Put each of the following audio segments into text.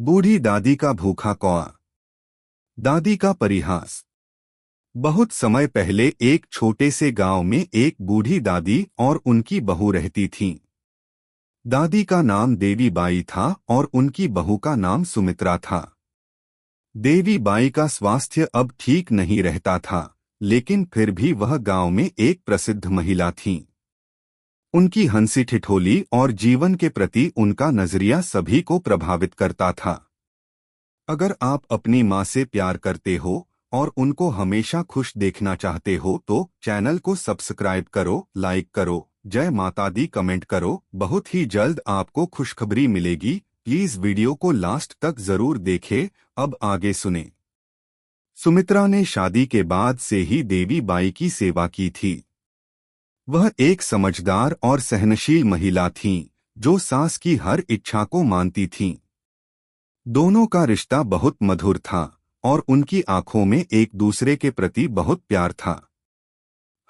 बूढ़ी दादी का भूखा कौआ। दादी का परिहास। बहुत समय पहले एक छोटे से गांव में एक बूढ़ी दादी और उनकी बहू रहती थीं। दादी का नाम देवी बाई था और उनकी बहू का नाम सुमित्रा था। देवी बाई का स्वास्थ्य अब ठीक नहीं रहता था, लेकिन फिर भी वह गांव में एक प्रसिद्ध महिला थीं। उनकी हंसी ठिठोली और जीवन के प्रति उनका नजरिया सभी को प्रभावित करता था। अगर आप अपनी माँ से प्यार करते हो और उनको हमेशा खुश देखना चाहते हो तो चैनल को सब्सक्राइब करो, लाइक करो, जय माता दी कमेंट करो। बहुत ही जल्द आपको खुशखबरी मिलेगी। प्लीज वीडियो को लास्ट तक जरूर देखें। अब आगे सुने। सुमित्रा ने शादी के बाद से ही देवी बाई की सेवा की थी। वह एक समझदार और सहनशील महिला थीं, जो सास की हर इच्छा को मानती थीं। दोनों का रिश्ता बहुत मधुर था और उनकी आंखों में एक दूसरे के प्रति बहुत प्यार था।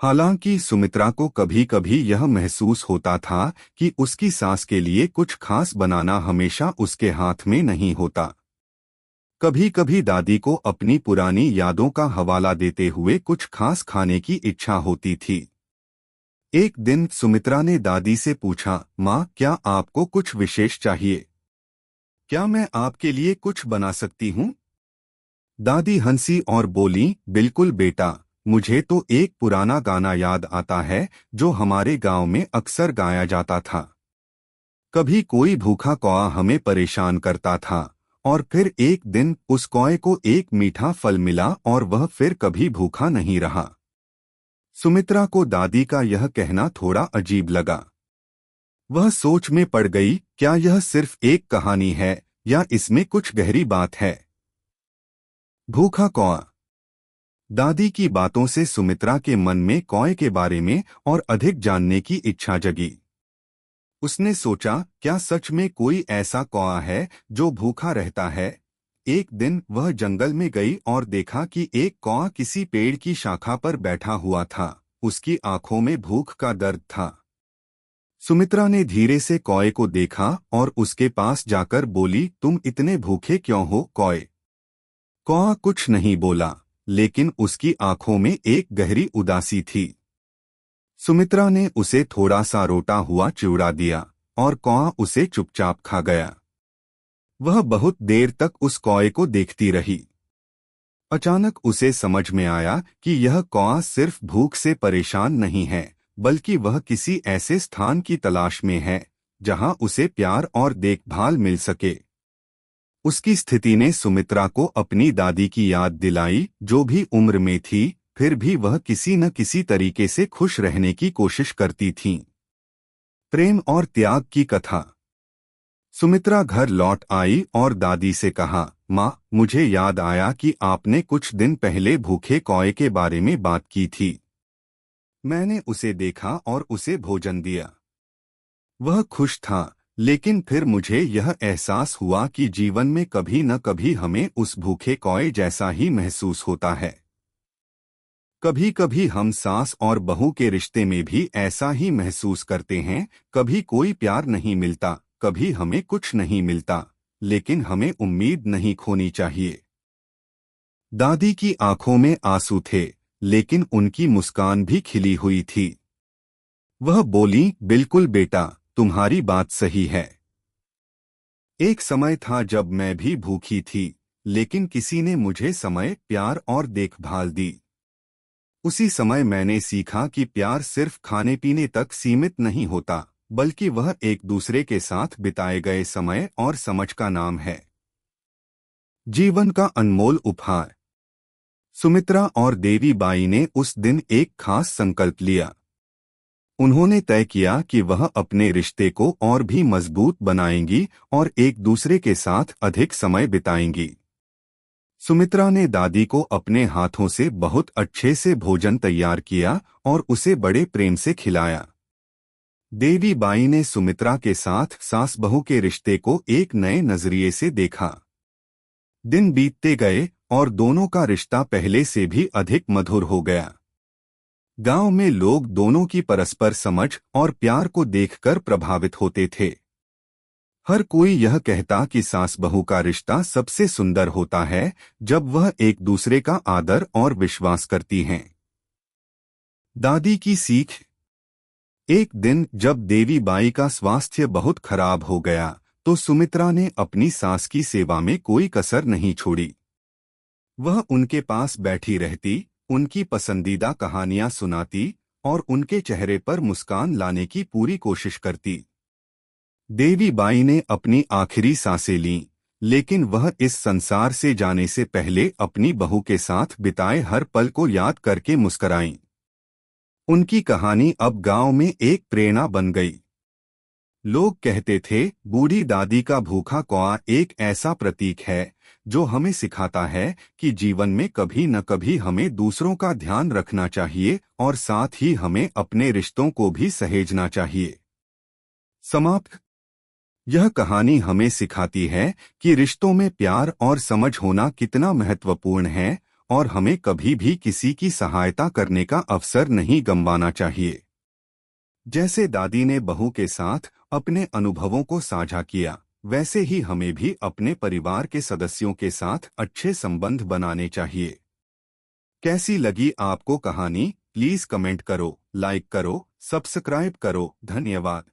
हालांकि सुमित्रा को कभी कभी यह महसूस होता था कि उसकी सास के लिए कुछ खास बनाना हमेशा उसके हाथ में नहीं होता। कभी कभी दादी को अपनी पुरानी यादों का हवाला देते हुए कुछ खास खाने की इच्छा होती थी। एक दिन सुमित्रा ने दादी से पूछा, माँ, क्या आपको कुछ विशेष चाहिए? क्या मैं आपके लिए कुछ बना सकती हूँ? दादी हंसी और बोली, बिल्कुल बेटा, मुझे तो एक पुराना गाना याद आता है जो हमारे गांव में अक्सर गाया जाता था। कभी कोई भूखा कौआ हमें परेशान करता था और फिर एक दिन उस कौए को एक मीठा फल मिला और वह फिर कभी भूखा नहीं रहा। सुमित्रा को दादी का यह कहना थोड़ा अजीब लगा। वह सोच में पड़ गई, क्या यह सिर्फ एक कहानी है या इसमें कुछ गहरी बात है? भूखा कौआ। दादी की बातों से सुमित्रा के मन में कौए के बारे में और अधिक जानने की इच्छा जगी। उसने सोचा, क्या सच में कोई ऐसा कौआ है जो भूखा रहता है? एक दिन वह जंगल में गई और देखा कि एक कौआ किसी पेड़ की शाखा पर बैठा हुआ था। उसकी आंखों में भूख का दर्द था। सुमित्रा ने धीरे से कौए को देखा और उसके पास जाकर बोली, तुम इतने भूखे क्यों हो कौए? कौआ कुछ नहीं बोला, लेकिन उसकी आंखों में एक गहरी उदासी थी। सुमित्रा ने उसे थोड़ा सा रोटा हुआ चिवड़ा दिया और कौआ उसे चुपचाप खा गया। वह बहुत देर तक उस कौए को देखती रही। अचानक उसे समझ में आया कि यह कौआ सिर्फ भूख से परेशान नहीं है, बल्कि वह किसी ऐसे स्थान की तलाश में है जहां उसे प्यार और देखभाल मिल सके। उसकी स्थिति ने सुमित्रा को अपनी दादी की याद दिलाई, जो भी उम्र में थी फिर भी वह किसी न किसी तरीके से खुश रहने की कोशिश करती थीं। प्रेम और त्याग की कथा। सुमित्रा घर लौट आई और दादी से कहा, माँ, मुझे याद आया कि आपने कुछ दिन पहले भूखे कौए के बारे में बात की थी। मैंने उसे देखा और उसे भोजन दिया। वह खुश था, लेकिन फिर मुझे यह एहसास हुआ कि जीवन में कभी न कभी हमें उस भूखे कौए जैसा ही महसूस होता है। कभी कभी हम सास और बहू के रिश्ते में भी ऐसा ही महसूस करते हैं। कभी कोई प्यार नहीं मिलता, कभी हमें कुछ नहीं मिलता, लेकिन हमें उम्मीद नहीं खोनी चाहिए। दादी की आंखों में आंसू थे, लेकिन उनकी मुस्कान भी खिली हुई थी। वह बोली, बिल्कुल बेटा, तुम्हारी बात सही है। एक समय था जब मैं भी भूखी थी, लेकिन किसी ने मुझे समय, प्यार और देखभाल दी। उसी समय मैंने सीखा कि प्यार सिर्फ खाने पीने तक सीमित नहीं होता, बल्कि वह एक दूसरे के साथ बिताए गए समय और समझ का नाम है। जीवन का अनमोल उपहार। सुमित्रा और देवी बाई ने उस दिन एक खास संकल्प लिया। उन्होंने तय किया कि वह अपने रिश्ते को और भी मजबूत बनाएंगी और एक दूसरे के साथ अधिक समय बिताएंगी। सुमित्रा ने दादी को अपने हाथों से बहुत अच्छे से भोजन तैयार किया और उसे बड़े प्रेम से खिलाया। देवी बाई ने सुमित्रा के साथ सास बहू के रिश्ते को एक नए नजरिए से देखा। दिन बीतते गए और दोनों का रिश्ता पहले से भी अधिक मधुर हो गया। गांव में लोग दोनों की परस्पर समझ और प्यार को देखकर प्रभावित होते थे। हर कोई यह कहता कि सास बहू का रिश्ता सबसे सुंदर होता है जब वह एक दूसरे का आदर और विश्वास करती हैं। दादी की सीख। एक दिन जब देवी बाई का स्वास्थ्य बहुत खराब हो गया तो सुमित्रा ने अपनी सास की सेवा में कोई कसर नहीं छोड़ी। वह उनके पास बैठी रहती, उनकी पसंदीदा कहानियां सुनाती और उनके चेहरे पर मुस्कान लाने की पूरी कोशिश करती। देवी बाई ने अपनी आखिरी सांसें लीं, लेकिन वह इस संसार से जाने से पहले अपनी बहू के साथ बिताए हर पल को याद करके मुस्कराईं। उनकी कहानी अब गांव में एक प्रेरणा बन गई। लोग कहते थे, बूढ़ी दादी का भूखा कौआ एक ऐसा प्रतीक है जो हमें सिखाता है कि जीवन में कभी न कभी हमें दूसरों का ध्यान रखना चाहिए और साथ ही हमें अपने रिश्तों को भी सहेजना चाहिए। समाप्त। यह कहानी हमें सिखाती है कि रिश्तों में प्यार और समझ होना कितना महत्वपूर्ण है और हमें कभी भी किसी की सहायता करने का अवसर नहीं गंवाना चाहिए। जैसे दादी ने बहू के साथ अपने अनुभवों को साझा किया, वैसे ही हमें भी अपने परिवार के सदस्यों के साथ अच्छे संबंध बनाने चाहिए। कैसी लगी आपको कहानी? प्लीज कमेंट करो, लाइक करो, सब्सक्राइब करो। धन्यवाद।